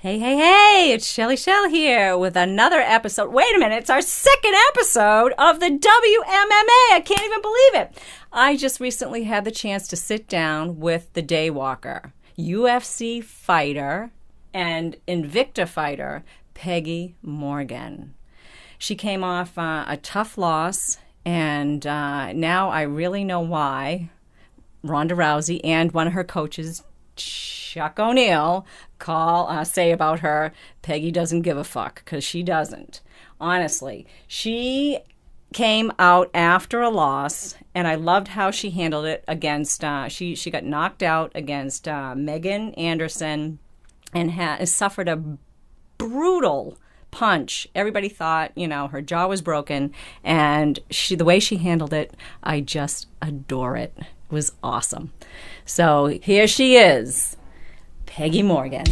Hey, it's Shelley here with another episode. Wait a minute, it's our second episode of the WMMA. I can't even believe it. I just recently had the chance to sit down with the Daywalker, UFC fighter and Invicta fighter, Peggy Morgan. She came off a tough loss, and now I really know why Ronda Rousey and one of her coaches, Chuck O'Neil, say about her, Peggy doesn't give a fuck, because she doesn't. Honestly, she came out after a loss, and I loved how she handled it against, she got knocked out against Megan Anderson and suffered a brutal punch. Everybody thought, her jaw was broken, and the way she handled it, I just adore it. It was awesome. So here she is, Peggy Morgan.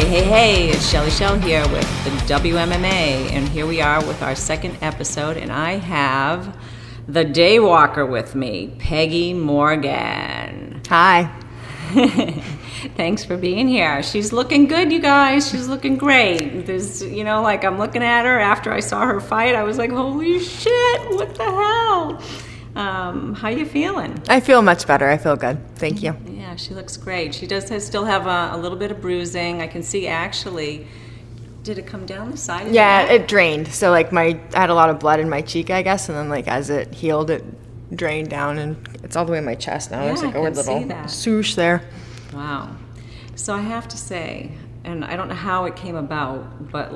Hey, it's Shelley here with the WMMA, and here we are with our second episode, and I have the Daywalker with me, Peggy Morgan. Hi. Thanks for being here. She's looking good, you guys. She's looking great. There's, I'm looking at her after I saw her fight. I was like, holy shit, what the hell? How you feeling? I feel much better. I feel good. Thank you. Yeah, she looks great. She still have a little bit of bruising. I can see actually. Did it come down the side? Yeah, it drained. So I had a lot of blood in my cheek, I guess, and then as it healed, it drained down, and it's all the way in my chest now. Yeah, There's a weird little swoosh there. Wow. So I have to say, and I don't know how it came about, but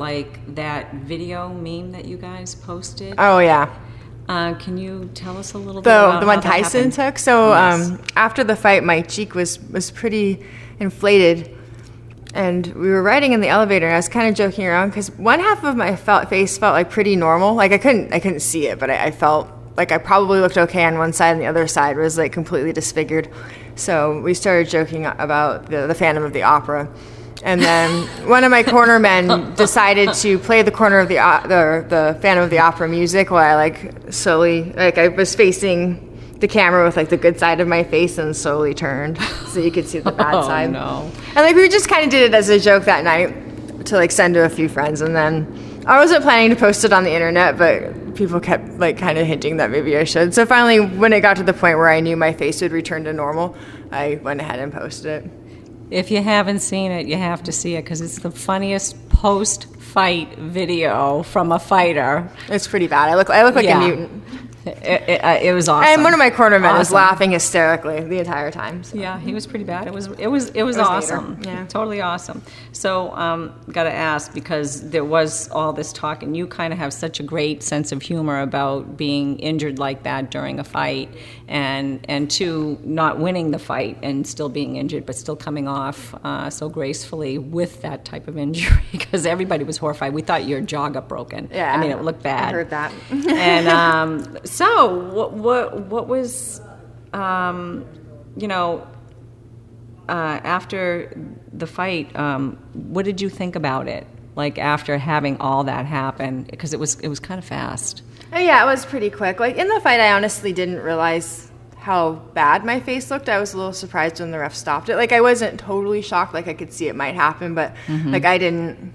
that video meme that you guys posted. Oh yeah. Can you tell us a little bit about the one Tyson took? So yes. After the fight, my cheek was pretty inflated, and we were riding in the elevator, and I was kind of joking around because one half of my face felt pretty normal. I couldn't see it, but I felt I probably looked okay on one side, and the other side was completely disfigured. So we started joking about the Phantom of the Opera. And then one of my cornermen decided to play the corner of the Phantom of the Opera music while I slowly, I was facing the camera with the good side of my face and slowly turned so you could see the bad side. Oh no. And we just kind of did it as a joke that night to send to a few friends. And then I wasn't planning to post it on the internet, but people kept kind of hinting that maybe I should. So finally, when it got to the point where I knew my face would return to normal, I went ahead and posted it. If you haven't seen it, you have to see it because it's the funniest post-fight video from a fighter. It's pretty bad. I look like a mutant. It was awesome. And one of my cornermen was laughing hysterically the entire time. So. Yeah, he was pretty bad. It was awesome. Yeah, totally awesome. So, got to ask, because there was all this talk, and you kind of have such a great sense of humor about being injured like that during a fight, and two, not winning the fight and still being injured, but still coming off so gracefully with that type of injury, because everybody was horrified. We thought your jaw got broken. Yeah, I mean, it looked bad. I heard that. And so what was after the fight, what did you think about it, after having all that happen, because it was kind of fast? Oh yeah, it was pretty quick. In the fight, I honestly didn't realize how bad my face looked. I was a little surprised when the ref stopped it. I wasn't totally shocked, I could see it might happen, but I didn't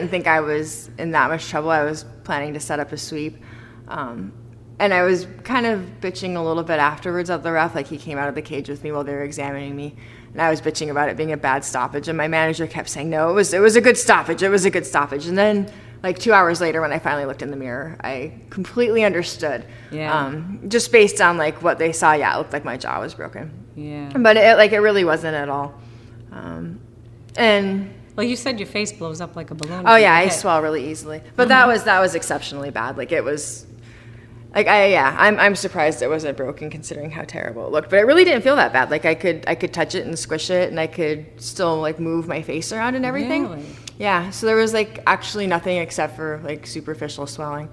think I was in that much trouble. I was planning to set up a sweep. And I was kind of bitching a little bit afterwards at the ref. He came out of the cage with me while they were examining me. And I was bitching about it being a bad stoppage. And my manager kept saying, no, it was a good stoppage. It was a good stoppage. And then 2 hours later, when I finally looked in the mirror, I completely understood. Yeah. Just based on what they saw, yeah, it looked like my jaw was broken. Yeah. But it really wasn't at all. And well, you said your face blows up like a balloon. Oh yeah, I swell really easily. But that was exceptionally bad. It was I'm surprised it wasn't broken considering how terrible it looked. But it really didn't feel that bad. I could touch it and squish it, and I could still move my face around and everything. Really? Yeah. So there was actually nothing except for superficial swelling.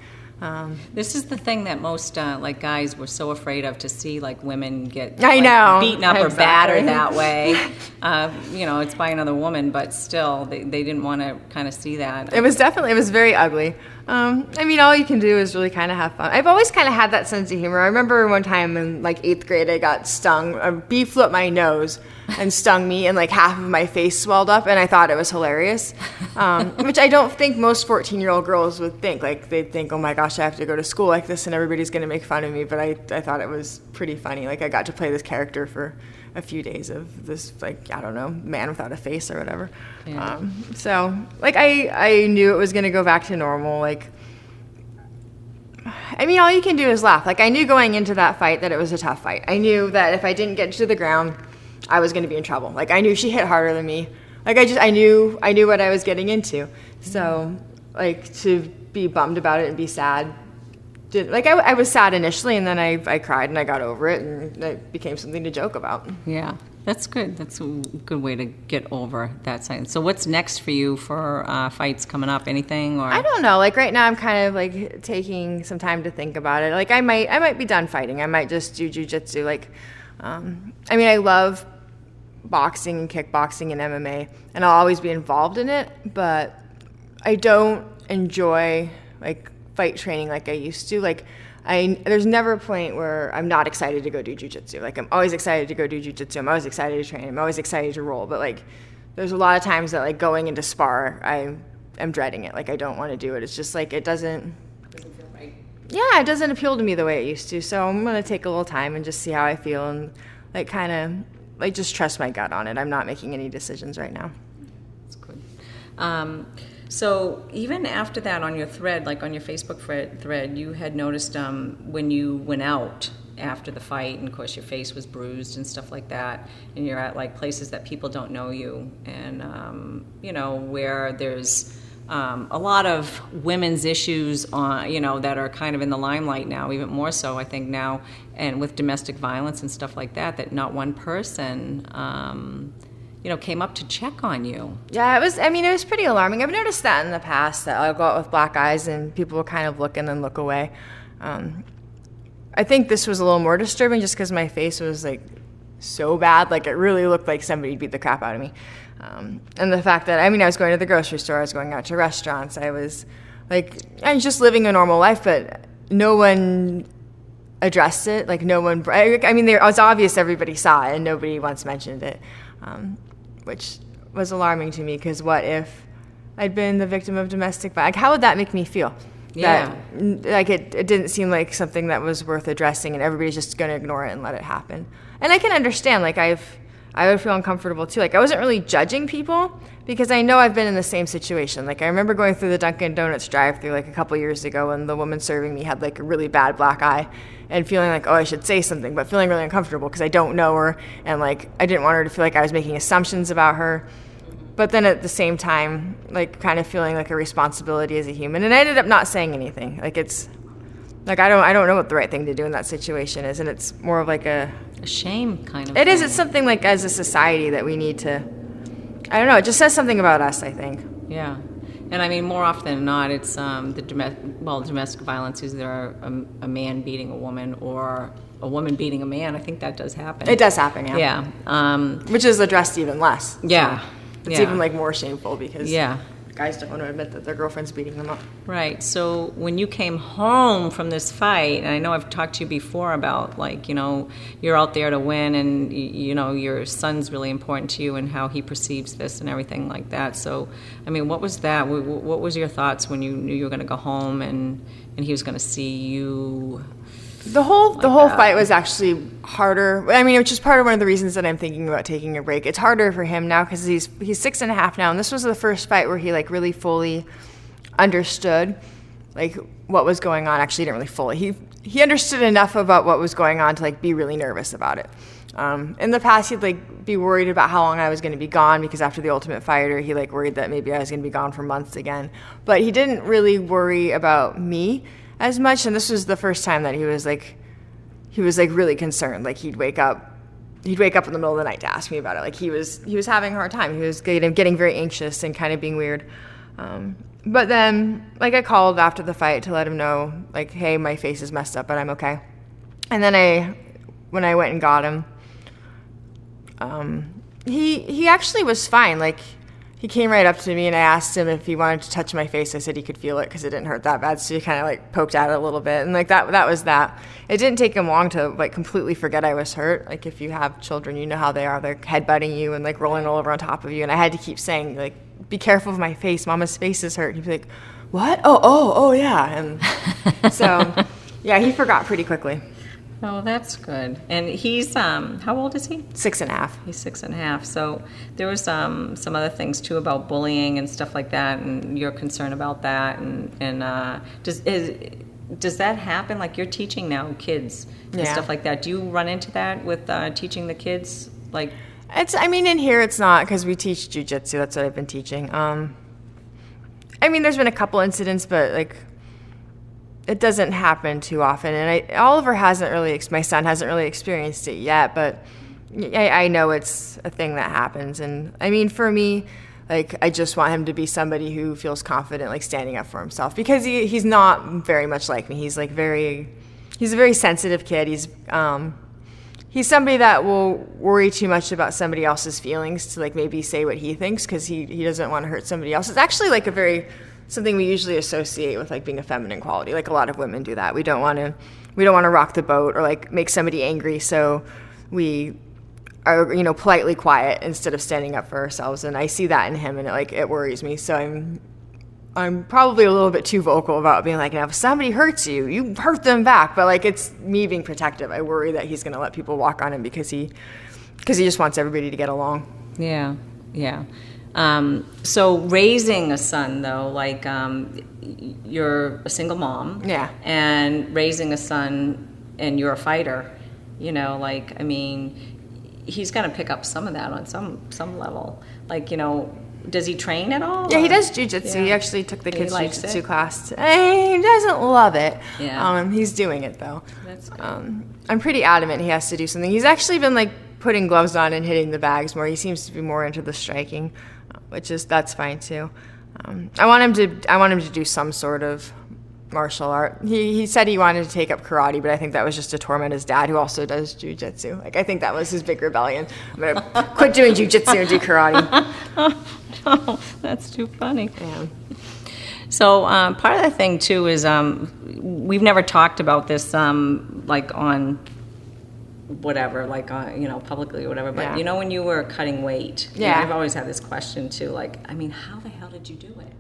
This is the thing that most guys were so afraid of, to see women get beaten up or battered that way. It's by another woman, but still they didn't want to kind of see that. It was very ugly. I mean, all you can do is really kind of have fun. I've always kind of had that sense of humor. I remember one time in like 8th grade, I got stung. A bee flew up my nose and stung me, and like half of my face swelled up, and I thought it was hilarious, which I don't think most 14-year-old girls would think. Like, they'd think, oh my gosh, I have to go to school like this, and everybody's going to make fun of me. But I thought it was pretty funny. Like, I got to play this character for a few days of this, like, I don't know, man without a face or whatever. Yeah. So, like, I knew it was going to go back to normal. Like, I mean, all you can do is laugh. Like, I knew going into that fight that it was a tough fight. I knew that if I didn't get to the ground, I was going to be in trouble. Like, I knew she hit harder than me. Like, I knew what I was getting into. So, like, to be bummed about it and be sad, I was sad initially, and then I cried and I got over it, and it became something to joke about. Yeah, that's good. That's a good way to get over that side. So what's next for you for fights coming up? Anything? Or I don't know. Like, right now I'm kind of like taking some time to think about it. Like, I might be done fighting. I might just do jiu-jitsu. Like, I mean, I love boxing and kickboxing and MMA, and I'll always be involved in it, but I don't enjoy like fight training like I used to. Like, there's never a point where I'm not excited to go do jiu-jitsu. Like, I'm always excited to go do jiu-jitsu. I'm always excited to train. I'm always excited to roll. But like, there's a lot of times that like going into spar, I'm dreading it. Like, I don't want to do it. It's just like, it doesn't feel right. Yeah, it doesn't appeal to me the way it used to. So I'm gonna take a little time and just see how I feel, and like kind of like just trust my gut on it. I'm not making any decisions right now. That's good. So even after that, on your thread, like on your Facebook thread, you had noticed when you went out after the fight, and of course your face was bruised and stuff like that, and you're at like places that people don't know you, and you know, where there's a lot of women's issues on, you know, that are kind of in the limelight now, even more so I think now, and with domestic violence and stuff like that, that not one person you know, came up to check on you. Yeah, it was pretty alarming. I've noticed that in the past, that I'll go out with black eyes and people will kind of look and then look away. I think this was a little more disturbing just because my face was like so bad. Like, it really looked like somebody beat the crap out of me. And the fact that, I mean, I was going to the grocery store, I was going out to restaurants, I was just living a normal life, but no one addressed it. Like, no one, I mean, it was obvious everybody saw it and nobody once mentioned it. Which was alarming to me, because what if I'd been the victim of domestic violence? Like, how would that make me feel? Yeah. That, like, it didn't seem like something that was worth addressing, and everybody's just going to ignore it and let it happen. And I can understand, like, I would feel uncomfortable too. Like, I wasn't really judging people, because I know I've been in the same situation. Like, I remember going through the Dunkin' Donuts drive-thru like a couple years ago, and the woman serving me had like a really bad black eye, and feeling like, oh, I should say something, but feeling really uncomfortable because I don't know her, and like, I didn't want her to feel like I was making assumptions about her. But then at the same time, like, kind of feeling like a responsibility as a human. And I ended up not saying anything. Like, it's like, I don't know what the right thing to do in that situation is, and it's more of like a shame kind of it thing. Is. It's something like, as a society, that we need to, I don't know, it just says something about us, I think. Yeah. And I mean, more often than not, it's domestic violence is either a man beating a woman or a woman beating a man. I think that does happen. It does happen, yeah. Yeah. Which is addressed even less. Yeah. So it's even like more shameful, because yeah, guys don't want to admit that their girlfriend's beating them up. Right. So when you came home from this fight, and I know I've talked to you before about, like, you know, you're out there to win, and, you know, your son's really important to you and how he perceives this and everything like that. So, I mean, what was that? What was your thoughts when you knew you were going to go home and he was going to see you? The whole fight was actually harder. I mean, which is part of one of the reasons that I'm thinking about taking a break. It's harder for him now because he's 6.5 now, and this was the first fight where he like really fully understood like what was going on. Actually, he didn't really fully. He understood enough about what was going on to like be really nervous about it. In the past, he'd like be worried about how long I was going to be gone, because after the Ultimate Fighter, he like worried that maybe I was going to be gone for months again. But he didn't really worry about me as much, and this was the first time that he was like really concerned. Like, he'd wake up in the middle of the night to ask me about it. Like, he was having a hard time. He was getting very anxious and kind of being weird. But then, like, I called after the fight to let him know, like, hey, my face is messed up, but I'm okay. And then when I went and got him, he actually was fine. Like, he came right up to me, and I asked him if he wanted to touch my face. I said he could feel it because it didn't hurt that bad. So he kind of like poked at it a little bit, and like that was that. It didn't take him long to like completely forget I was hurt. Like if you have children, you know how they are. They're headbutting you and like rolling all over on top of you. And I had to keep saying like, be careful of my face. Mama's face is hurt. And he'd be like, what? Oh, yeah. And so, yeah, he forgot pretty quickly. Oh, that's good. And he's, how old is he? 6.5. He's 6.5. So there was some other things too about bullying and stuff like that, and your concern about that. And does that happen? Like you're teaching now kids and stuff like that. Do you run into that with teaching the kids? Like, in here it's not because we teach jujitsu. That's what I've been teaching. There's been a couple incidents, but like, it doesn't happen too often, and Oliver hasn't really, my son hasn't really experienced it yet, but I know it's a thing that happens. And for me, like, I just want him to be somebody who feels confident, like standing up for himself, because he's not very much like me. He's like he's a very sensitive kid. He's somebody that will worry too much about somebody else's feelings to like maybe say what he thinks, because he doesn't want to hurt somebody else. It's actually like something we usually associate with like being a feminine quality. Like a lot of women do that. We don't want to rock the boat or like make somebody angry, so we are politely quiet instead of standing up for ourselves. And I see that in him, and it worries me. So I'm probably a little bit too vocal about being like, now if somebody hurts you, you hurt them back. But like, it's me being protective. I worry that he's going to let people walk on him because he just wants everybody to get along. Yeah. So raising a son, though, like you're a single mom, and raising a son, and you're a fighter, he's going to pick up some of that on some level. Like, does he train at all? Yeah, he does jujitsu. Yeah. He actually took the kids' jujitsu class. He doesn't love it. Yeah. He's doing it though. That's good. I'm pretty adamant he has to do something. He's actually been like putting gloves on and hitting the bags more. He seems to be more into the striking, that's fine too. I want him to do some sort of martial art. He said he wanted to take up karate, but I think that was just to torment his dad, who also does jujitsu. Like, I think that was his big rebellion. I'm gonna quit doing jujitsu and do karate. No, that's too funny. Yeah. So part of the thing too is we've never talked about this like on whatever, like publicly or whatever. But when you were cutting weight, I've always had this question too. Like, how the hell did you do it?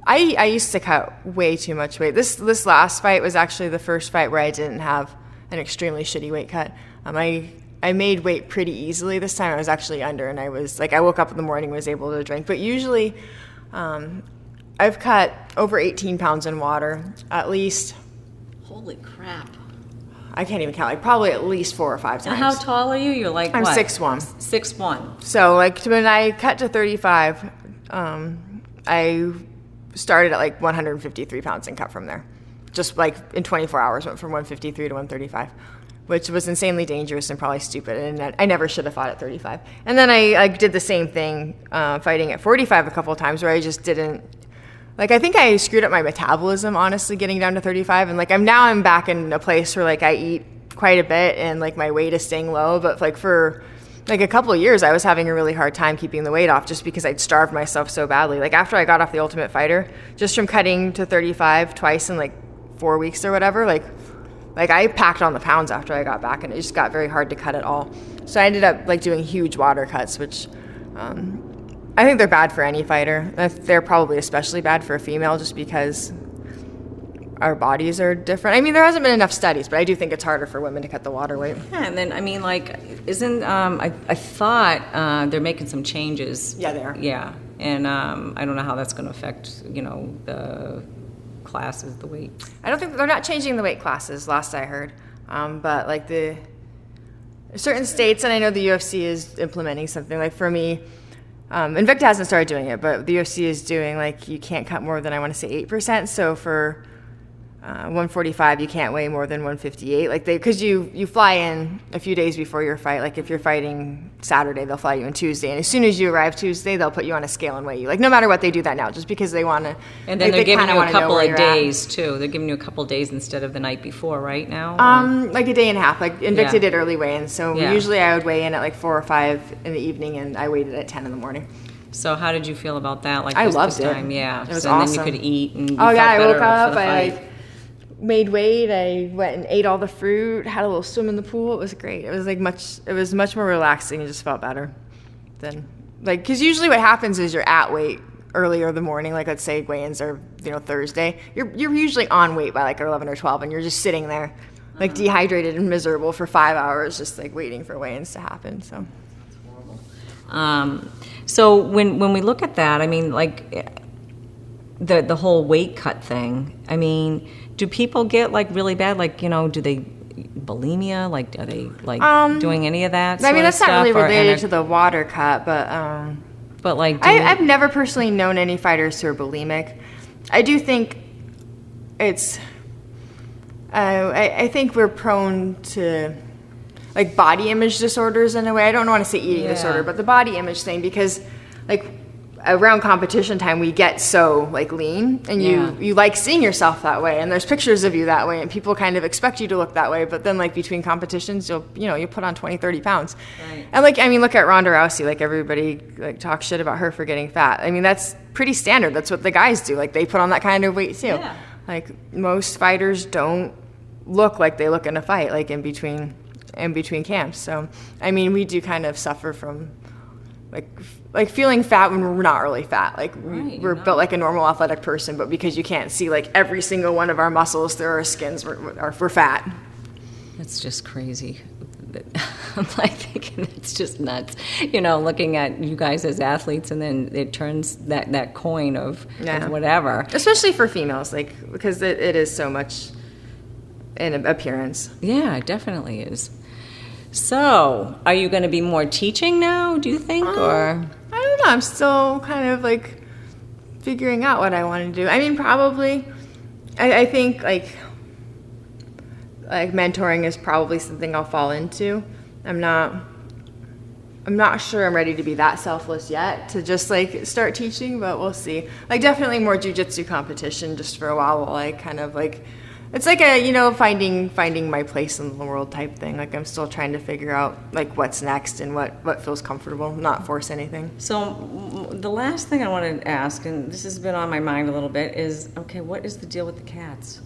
I used to cut way too much weight. This last fight was actually the first fight where I didn't have an extremely shitty weight cut. I made weight pretty easily. This time I was actually under, and I woke up in the morning and was able to drink. But usually I've cut over 18 pounds in water, at least. Holy crap. I can't even count, like probably at least 4 or 5 times. And how tall are you? You're like, I'm what? 6'1". 6'1". So like when I cut to 35, I started at like 153 pounds and cut from there. Just like in 24 hours, went from 153 to 135, which was insanely dangerous and probably stupid. And I never should have fought at 35. And then I did the same thing fighting at 45 a couple of times, where I just didn't. Like, I think I screwed up my metabolism, honestly, getting down to 35. And like I'm back in a place where like I eat quite a bit and like my weight is staying low. But like for like a couple of years, I was having a really hard time keeping the weight off, just because I'd starved myself so badly. Like after I got off The Ultimate Fighter, just from cutting to 35 twice in like 4 weeks or whatever, like I packed on the pounds after I got back, and it just got very hard to cut at all. So I ended up like doing huge water cuts, which I think they're bad for any fighter. They're probably especially bad for a female, just because our bodies are different. There hasn't been enough studies, but I do think it's harder for women to cut the water weight. Yeah, and then isn't I thought they're making some changes. Yeah, they are. Yeah, and I don't know how that's going to affect the classes, the weight. I don't think they're not changing the weight classes, last I heard, but like the certain states, and I know the UFC is implementing something. Like for me, Invicta hasn't started doing it, but the UFC is doing, like, you can't cut more than, I want to say 8%. So for 145, you can't weigh more than 158. Like because you fly in a few days before your fight. Like if you're fighting Saturday, they'll fly you in Tuesday, and as soon as you arrive Tuesday, they'll put you on a scale and weigh you. Like no matter what, they do that now, just because they want to. And then they're giving you a couple of days too. They're giving you a couple of days instead of the night before, right now. Like a day and a half. Like Invicta did early weigh-in, so usually I would weigh in at like 4 or 5 in the evening, and I weighed it at 10 in the morning. So how did you feel about that? Like I this loved it. time? Yeah. It was so awesome. And then you could eat and you Oh yeah, I felt woke better up, for the I fight. made weight, I went and ate all the fruit, had a little swim in the pool. It was great. It was much more relaxing. It just felt better than because usually what happens is you're at weight earlier in the morning, like let's say weigh-ins are Thursday. You're usually on weight by like 11 or 12, and you're just sitting there like dehydrated and miserable for 5 hours, just like waiting for weigh-ins to happen. So. So when we look at that, I mean, like the whole weight cut thing. I mean, do people get like really bad? Like, do they bulimia? Like, are they like doing any of that? I mean, that's not really related to to the water cut, but like, I've never personally known any fighters who are bulimic. I do think it's. I think we're prone to like body image disorders in a way. I don't want to say eating disorder, but the body image thing, because like around competition time we get so like lean, and you like seeing yourself that way, and there's pictures of you that way, and people kind of expect you to look that way, but then like between competitions you put on 20-30 pounds. Right. And like, I mean, look at Ronda Rousey. Like everybody like talks shit about her for getting fat. I mean, that's pretty standard. That's what the guys do. Like they put on that kind of weight too. Yeah. Like most fighters don't look like they look in a fight, like in between camps. So I mean, we do kind of suffer from like feeling fat when we're not really fat. Like we're built like a normal athletic person, but because you can't see like every single one of our muscles through our skins, we're fat. That's just crazy. I'm like thinking it's just nuts, looking at you guys as athletes, and then it turns that coin of whatever. Especially for females, like because it is so much in appearance. Yeah, it definitely is. So, are you going to be more teaching now, do you think, or? I don't know. I'm still kind of like figuring out what I want to do. I mean, probably. I think like mentoring is probably something I'll fall into. I'm not sure I'm ready to be that selfless yet to just like start teaching, but we'll see. Like definitely more jiu-jitsu competition just for a while while I kind of like. It's like a, finding my place in the world type thing. Like I'm still trying to figure out like what's next and what feels comfortable, not force anything. So the last thing I wanted to ask, and this has been on my mind a little bit, is, okay, what is the deal with the cats?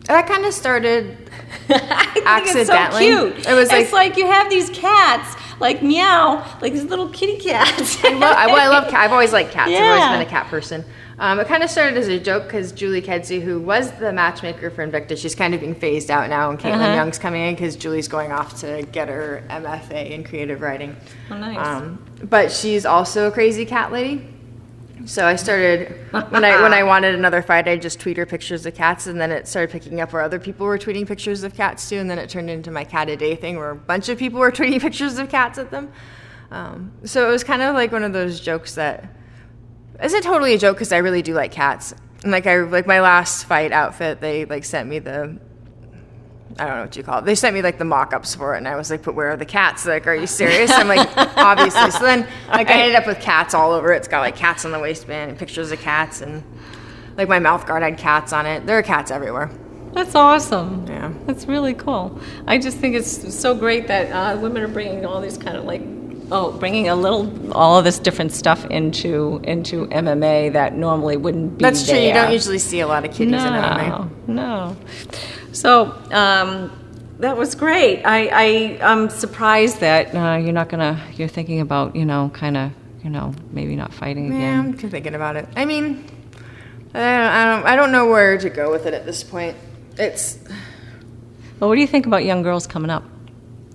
That kind of started accidentally. It's so cute. It's like you have these cats, like meow, like these little kitty cats. I love cats. I've always liked cats. Yeah. I've always been a cat person. It kind of started as a joke because Julie Kedzie, who was the matchmaker for Invicta, she's kind of being phased out now, and Caitlin Young's coming in because Julie's going off to get her MFA in creative writing. Oh, nice. But she's also a crazy cat lady. So I started, when I wanted another fight, I'd just tweet her pictures of cats, and then it started picking up where other people were tweeting pictures of cats too, and then it turned into my cat a day thing where a bunch of people were tweeting pictures of cats at them. So it was kind of like one of those jokes that isn't totally a joke because I really do like cats. And like my last fight outfit, they like sent me the, I don't know what you call it. They sent me like the mock-ups for it, and I was like, "But where are the cats?" Like, are you serious? I'm like, obviously. So then, like, I ended up with cats all over it. It's got like cats on the waistband and pictures of cats, and like my mouth guard had cats on it. There are cats everywhere. That's awesome. Yeah, that's really cool. I just think it's so great that women are bringing all these kind of like, bringing all of this different stuff into MMA that normally wouldn't be. That's true. You don't usually see a lot of kitties in MMA. No. So that was great. I'm surprised that you're thinking about, maybe not fighting again. Yeah, I'm thinking about it. I mean, I don't know where to go with it at this point. Well, what do you think about young girls coming up?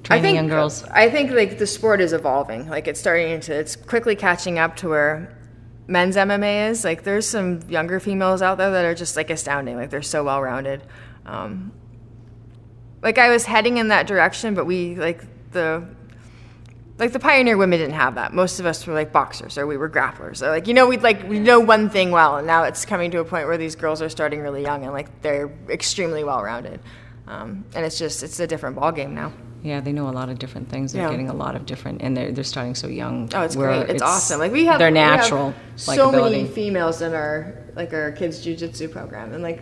Training young girls? I think like the sport is evolving. Like it's quickly catching up to where men's MMA is. Like there's some younger females out there that are just like astounding. Like they're so well-rounded. Like I was heading in that direction, but we the pioneer women didn't have that. Most of us were like boxers or we were grapplers. Or we know one thing well, and now it's coming to a point where these girls are starting really young and like they're extremely well-rounded. And it's a different ballgame now. Yeah, they know a lot of different things. They're getting a lot of different, and they're starting so young. Oh, it's great. It's awesome. Like they're natural. So many females in our kids jiu-jitsu program, and like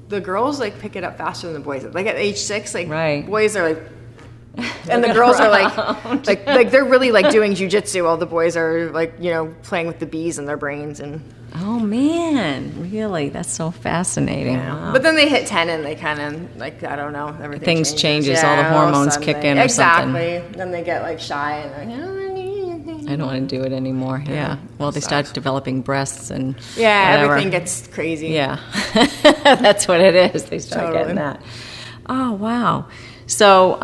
the girls like pick it up faster than the boys. Like at age 6, like boys are like And the girls are like they're really like doing jujitsu while the boys are like, you know, playing with the bees in their brains. And oh man, really? That's so fascinating. yeah. Wow. But then they hit 10 and they kind of like, I don't know, everything Things changes, all the of a hormones sudden kick in or something. Exactly. Then they get like shy and they're like, I don't want to do it anymore. Yeah. Well, they start developing breasts and whatever. Everything gets crazy. Yeah. That's what it is. They start getting that. Oh, wow. So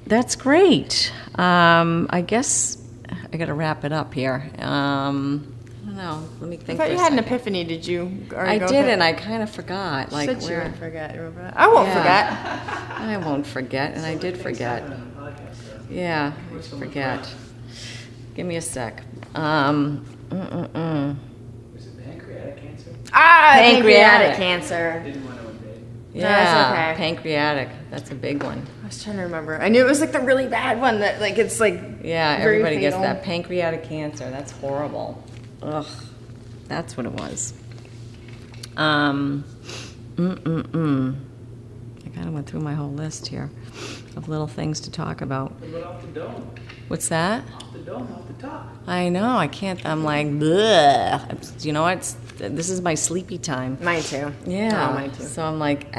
that's great. I guess I got to wrap it up here. I don't know. Let me think. I thought you had an epiphany. Did you? I did, and I kind of forgot. Like, said you would forget. Remember that? I won't forget. I won't forget, and I did forget. Yeah, I forget. Give me a sec. Was it pancreatic cancer? Pancreatic cancer. Didn't want to invade. Yeah, that's okay. pancreatic. That's a big one. I was trying to remember. I knew it was like the really bad one that like it's like Yeah, very everybody gets fatal. that pancreatic cancer. That's horrible. Ugh, that's what it was. I kind of went through my whole list here of little things to talk about. What about off the dome? What's that? Off the dome, off the top. I know. I can't. I'm like, bleh. You know what? This is my sleepy time. Mine too. Yeah. Oh, mine too. So I'm like,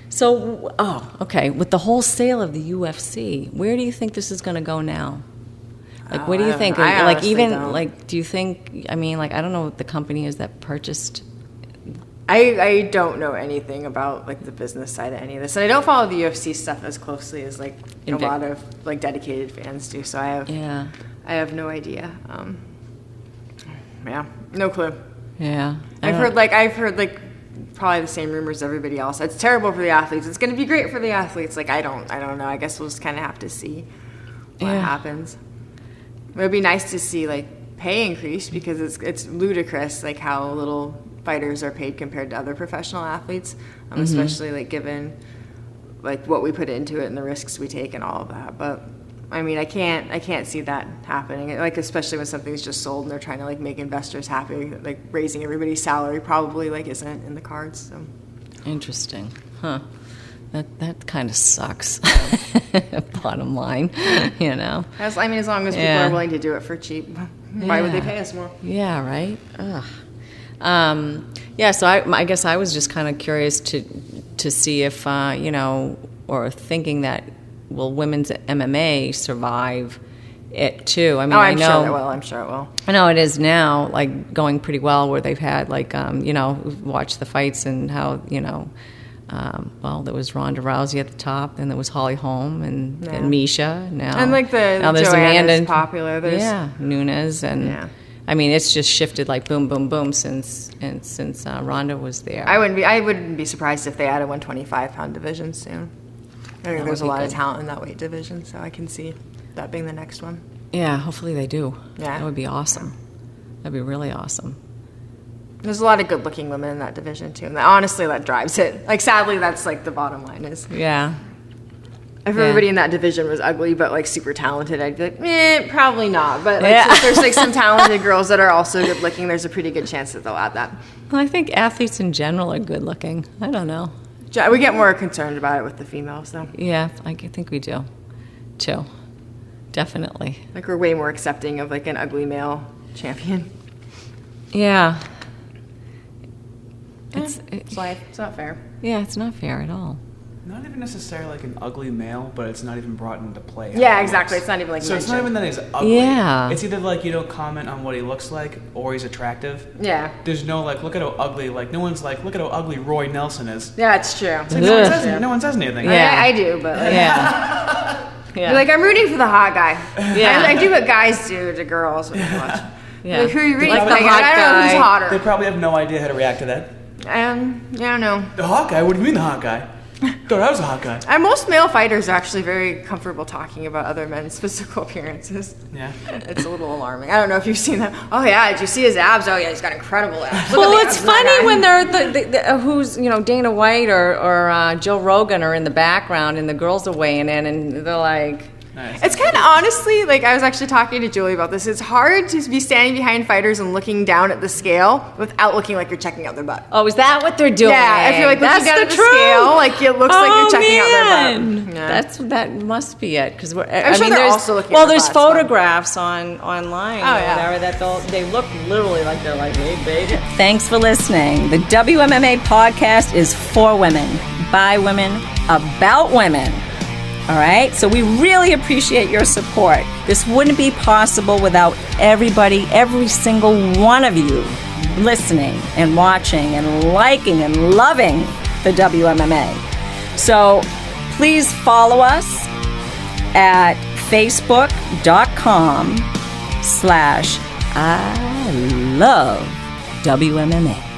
So, okay. With the whole sale of the UFC, where do you think this is going to go now? Like, what do you think? I Like, honestly even don't. like, do you think? I mean, like, I don't know what the company is that purchased. I don't know anything about like the business side of any of this, and I don't follow the UFC stuff as closely as like a lot of like dedicated fans do. So I have no idea. Yeah, no clue. Yeah. I've heard like probably the same rumors as everybody else. It's terrible for the athletes. It's going to be great for the athletes. Like I don't know. I guess we'll just kind of have to see what happens. It would be nice to see like pay increase because it's ludicrous like how little fighters are paid compared to other professional athletes, especially like given like what we put into it and the risks we take and all of that. But I mean, I can't see that happening. Like especially when something's just sold and they're trying to like make investors happy. Like raising everybody's salary probably like isn't in the cards. So Interesting, huh? That kind of sucks. Bottom line, you know. as long as people are willing to do it for cheap, why would they pay us more? Yeah, right. Ugh. So I guess I was just kind of curious to see if or thinking that will women's MMA survive it too. I mean, I know I'm sure it will. I know it is now, like going pretty well, where they've had like watched the fights and how there was Ronda Rousey at the top, then there was Holly Holm and Misha now, and like now there's Joanna's popular. There's Nunes and. I mean, it's just shifted like boom, boom, boom since Ronda was there. I wouldn't be surprised if they add a 125-pound division soon. I think there's a lot of talent in that weight division, so I can see that being the next one. Yeah, hopefully they do. Yeah. That would be awesome. That'd be really awesome. There's a lot of good-looking women in that division too, and honestly, that drives it. Like, sadly, that's like the bottom line is. Yeah. If everybody in that division was ugly but like super talented, I'd be like, probably not. But like, if there's like some talented girls that are also good looking, there's a pretty good chance that they'll add that. Well, I think athletes in general are good looking. I don't know. We get more concerned about it with the females though. Yeah, I think we do, too. Definitely. Like we're way more accepting of like an ugly male champion. Yeah. It's life. It's not fair. Yeah, it's not fair at all. Not even necessarily like an ugly male, but it's not even brought into play. Yeah, exactly. It's not even like so it's not even that he's ugly. Yeah. It's either like you don't comment on what he looks like or he's attractive. Yeah. There's no like, look at how ugly, like no one's like, look at how ugly Roy Nelson is. Yeah, it's true. It's like no one says anything. Yeah. I do, but like, Yeah. You're like, I'm rooting for the hot guy. Yeah. I do what guys do to girls when you watch. Yeah. Like, who are you rooting Like for? the Like, hot I don't know who's guy. hotter. They probably have no idea how to react to that. I don't know. The hot guy? What do you mean the hot guy? Thought I was a hot guy. And most male fighters are actually very comfortable talking about other men's physical appearances. Yeah. It's a little alarming. I don't know if you've seen that. Oh yeah, did you see his abs? Oh yeah, he's got incredible abs. Well, it's funny when they're who's Dana White or Joe Rogan are in the background and the girls are weighing in and they're like, Nice. It's kind of honestly, like I was actually talking to Julie about this. It's hard to be standing behind fighters and looking down at the scale without looking like you're checking out their butt. Oh, is that what they're doing? Yeah, if you're like looking down at the scale, like it looks like you're checking out their butt. Yeah. That must be it because I'm sure they're also looking. At there's butts, photographs online Oh, or yeah. whatever that they look literally like they're like way big. Thanks for listening. The WMMA podcast is for women, by women, about women. All right, so we really appreciate your support. This wouldn't be possible without everybody, every single one of you listening and watching and liking and loving the WMMA. So please follow us at facebook.com/I love WMMA.